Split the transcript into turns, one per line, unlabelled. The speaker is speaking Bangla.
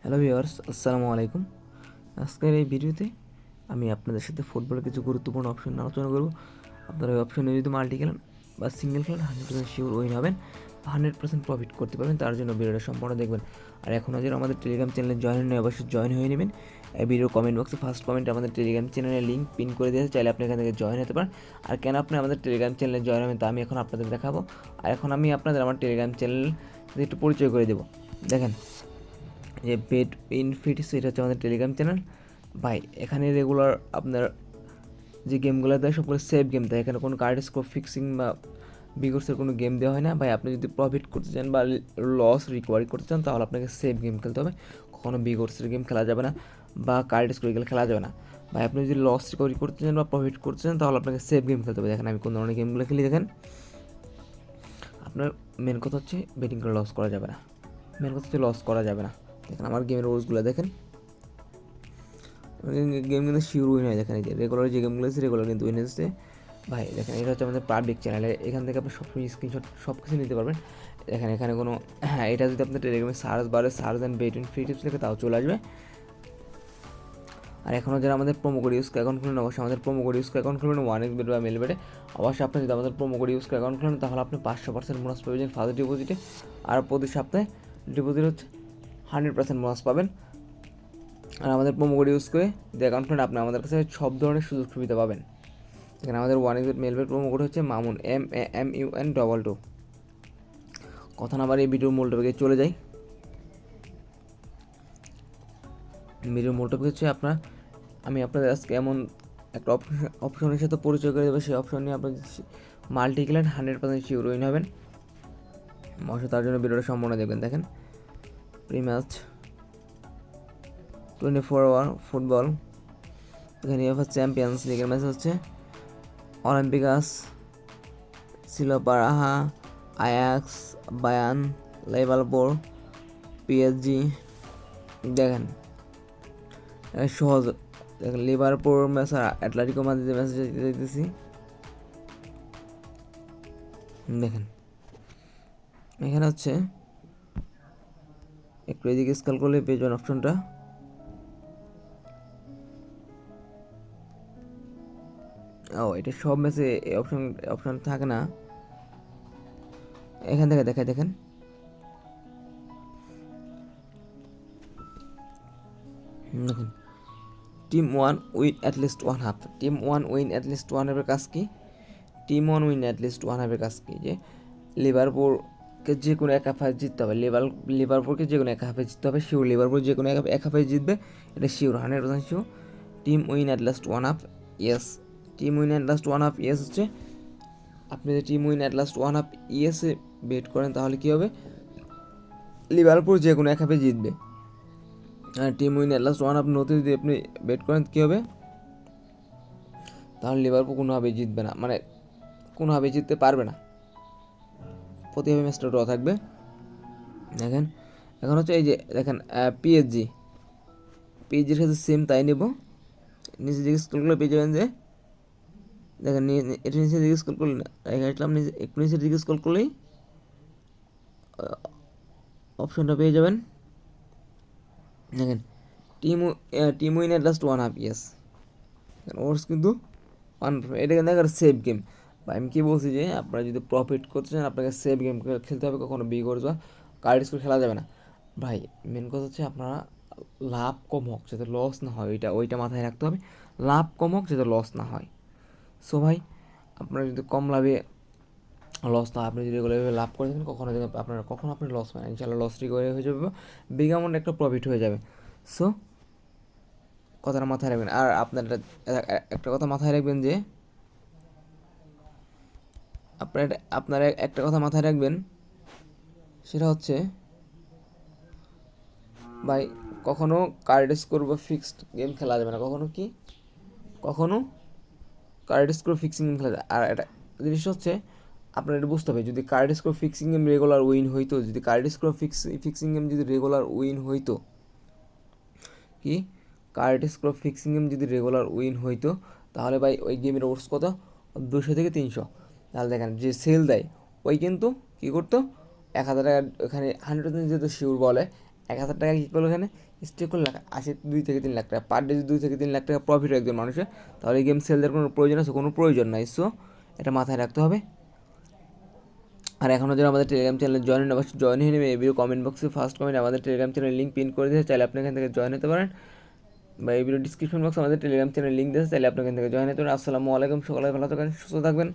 হ্যালো ভিউয়ার্স, আসসালামু আলাইকুম। আজকের এই ভিডিওতে আমি আপনাদের সাথে ফুটবলের কিছু গুরুত্বপূর্ণ অপশন আলোচনা করব। আপনারা ওই অপশনে যদি মাল্টি খেলেন বা সিঙ্গেল খেলেন 100% শিওর উইন হবেন, 100% প্রফিট করতে পারবেন। তার জন্য ভিডিওটা সম্পূর্ণ দেখবেন। আর এখন যারা আমাদের টেলিগ্রাম চ্যানেলে জয়েন হয়ে অবশ্যই জয়েন হয়ে নেবেন। এই ভিডিওর কমেন্ট বক্সে ফার্স্ট কমেন্টে আমাদের টেলিগ্রাম চ্যানেলের লিঙ্ক পিন করে দিয়েছে, চাইলে আপনি এখান থেকে জয়েন হতে পারেন। আর কেন আপনি আমাদের টেলিগ্রাম চ্যানেলে জয়েন হবেন তা আমি এখন আপনাদের দেখাবো। আর এখন আমি আপনাদের আমার টেলিগ্রাম চ্যানেল একটু পরিচয় করে দেবো। দেখেন, যে বেট ইন ফিটস, এটা হচ্ছে আমাদের টেলিগ্রাম চ্যানেল। ভাই এখানে রেগুলার আপনার যে গেমগুলো দেয় সবগুলো সেফ গেম দেয়। এখানে কোনো কার্ড স্কোর ফিক্সিং বা বিগোর্সের কোনো গেম দেওয়া হয় না। ভাই আপনি যদি প্রফিট করতে চান বা লস রিকভারি করতে চান তাহলে আপনাকে সেফ গেম খেলতে হবে। কখনো বিগোর্সের গেম খেলা যাবে না বা কার্ড স্কোর গেম খেলা যাবে না। ভাই আপনি যদি লস রিকভারি করতে চান বা প্রফিট করতে চান তাহলে আপনাকে সেফ গেম খেলতে হবে। দেখেন আমি কোন ধরনের গেমগুলো খেলি। দেখেন, আপনার মেন কথা হচ্ছে বেটিং করে লস করা যাবে না। মেন কথা হচ্ছে লস করা যাবে না। দেখেন আমার গেমের রুলসগুলো দেখেন। গেম কিন্তু শিওর উইন হয়। দেখেন এই যে রেগুলার যে গেমগুলো আছে রেগুলার কিন্তু উইন হচ্ছে। ভাই দেখেন, এটা হচ্ছে আমাদের পাবলিক চ্যানেলে, এখান থেকে আপনি সব স্ক্রিনশট সব কিছু নিতে পারবেন। দেখেন এখানে কোনো এটা যদি আপনার টেলিগ্রামে সার্চ বারে search and bet in free tips লিখে তাও চলে আসবে। আর এখনও যারা আমাদের প্রোমো কোড ইউজ করে অ্যাকাউন্ট খুলেন, অবশ্যই আমাদের প্রোমো কোড ইউজ করে অ্যাকাউন্ট খুলবেন 1xbet বা মেলবেটে। অবশ্যই আপনি যদি আমাদের প্রোমো কোড ইউজ করে অ্যাকাউন্ট খুলেন তাহলে আপনি 500% বোনাস পাবেন ফার্স্ট ডিপোজিটে। আর প্রতি সপ্তাহে ডিপোজিট হচ্ছে 100% বোনাস পাবেন। আর আমাদের প্রোমো কোড ইউজ করে যে অ্যাকাউন্ট খুলেন আপনি আমাদের কাছে সব ধরনের সুযোগ সুবিধা পাবেন। এখানে আমাদের 1xbet মেলবেট প্রোমো কোড হচ্ছে মামুন, MAMUN22। কথা না বাড়িয়ে ভিডিওর মূল টপিকে চলে যাই। ভিডিওর মূল টপিক হচ্ছে আমি আপনাদের আজকে এমন একটা অপশনের সাথে পরিচয় করে দেবো। সেই অপশন নিয়ে আপনার মাল্টি খেলেন 100% শিওর উইন হবেন। অবশ্যই তার জন্য ভিডিওটা সম্পূর্ণ দেখবেন। দেখেন, প্রি ম্যাচ 24 আওয়ার ফুটবল। এখানে ইউএফা চ্যাম্পিয়ন্স লিগের ম্যাচ হচ্ছে অলিম্পিকাস, সিলোপারাহা, আয়াক্স, বায়ান, লেভারপুল, PSG। দেখেন সহজ। দেখেন লিভারপুল ম্যাচ আর অ্যাটলেটিকো মাদ্রিদের ম্যাচ দেখতেছি। দেখেন এখানে হচ্ছে একটু এদিকে স্ক্রল করলে পেয়ে যাবেন অপশনটা। এটা সব ম্যাচে এই অপশন থাকে না। এখান থেকে দেখায়, দেখেন দেখুন, team one win at least one half. Team one win at least one হাফের কাজ কি? Team one win at least one হাফের কাজ কি? যে লিভারপুলকে যে কোনো এক হাফে জিততে হবে। লিভারপুলকে যে কোনো এক হাফে জিততে হবে, শিওর। লিভারপুল যে কোনো এক হাফে জিতবে, এটা sure, 100% sure. Team win at last one half, yes. Team win at last one half, yes হচ্ছে আপনি যদি team win at last one half ইয়েসে বেট করেন তাহলে কী হবে? লিভারপুল যে কোনো এক হাফে জিতবে। আর team win at last one half নতে যদি আপনি বেট করেন কী হবে? তাহলে লিভারপুল কোনোভাবেই জিতবে না, মানে কোনোভাবেই জিততে পারবে না। প্রতিভাবে ম্যাচটা ড্র থাকবে। দেখেন এখন হচ্ছে এই যে দেখেন পিএসজির সাথে সেম তাই নেব। নিচে দিকে স্ক্রল করলে পেয়ে যাবেন যে দেখেন এটা নিচে দিকে স্ক্রল করলে না, আসলাম নিচে, একটু নিচের দিকে স্ক্রল করলেই অপশনটা পেয়ে যাবেন। দেখেন team win at last one half, yes. ওর্স কিন্তু এটা কিন্তু একটা সেফ গেম। বা আমি কী বলছি যে আপনারা যদি প্রফিট করতে চান আপনাকে সেফ গেম খেলতে হবে। কখনো বিগোর্স বা কার্ড স্কোর খেলা যাবে না। ভাই মেন কথা হচ্ছে আপনারা লাভ কম হোক যাতে লস না হয়, ওইটা মাথায় রাখতে হবে। লাভ কম হোক যাতে লস না হয়। সো ভাই আপনারা যদি কম লাভে লস না, আপনি যদি রেগুলারভাবে লাভ করে থাকেন কখনো আপনি লস হয় না। ইনশাল্লাহ লস রিকভারি হয়ে যাবে, বিগ অ্যামাউন্ট একটা প্রফিট হয়ে যাবে। সো কথাটা মাথায় রাখবেন। আর আপনার একটা কথা মাথায় রাখবেন যে আপনারা একটা কথা মাথায় রাখবেন, সেটা হচ্ছে ভাই কখনো কার্ড স্কোর বা ফিক্সড গেম খেলা যাবে না। কখনো কার্ড স্কোর ফিক্সিং গেম খেলা যায়। আর এটা জিনিসটা হচ্ছে আপনার এটা বুঝতে হবে, যদি card score fixing game regular win হইতো, যদি কার্ড স্কোর ফিক্সিং গেম যদি রেগুলার উইন হইতো, কি কার্ড স্কোর ফিক্সিং গেম যদি রেগুলার উইন হইতো তাহলে ভাই ওই গেমের ওর্স কত? 200 থেকে 300। তাহলে দেখেন যে সেল দেয় ওই কিন্তু কী করতো, 1000 টাকা এখানে 100% যেহেতু শিওর বলে 1,000 টাকা কী করলো এখানে স্টেক করলে আসে 2 থেকে 3 লাখ টাকা পার ডে। যদি 2 থেকে 3 লাখ টাকা প্রফিট হয় একজন মানুষের, তাহলে এই গেম সেল দেওয়ার কোনো প্রয়োজন আছে? কোনো প্রয়োজন নাই। সো এটা মাথায় রাখতে হবে। আর এখনও যারা আমাদের টেলিগ্রাম চ্যানেলে জয়েন হয়ে অবশ্যই জয়েন হয়ে নেবে। এই ভিডিও কমেন্ট বক্সে ফার্স্ট কমেন্ট আমাদের টেলিগ্রাম চ্যানেলের লিঙ্ক পিন করে দিয়েছে, চাইলে আপনি এখান থেকে জয়েন হতে পারেন। বা এই ভিডিও ডিসক্রিপশন বক্সে আমাদের টেলিগ্রাম চ্যানেলের লিঙ্ক দিয়েছে, চাইলে আপনি এখান থেকে জয়েন হতে পারেন। আসসালামু আলাইকুম, সকলে ভালো থাকবেন, সুস্থ থাকবেন।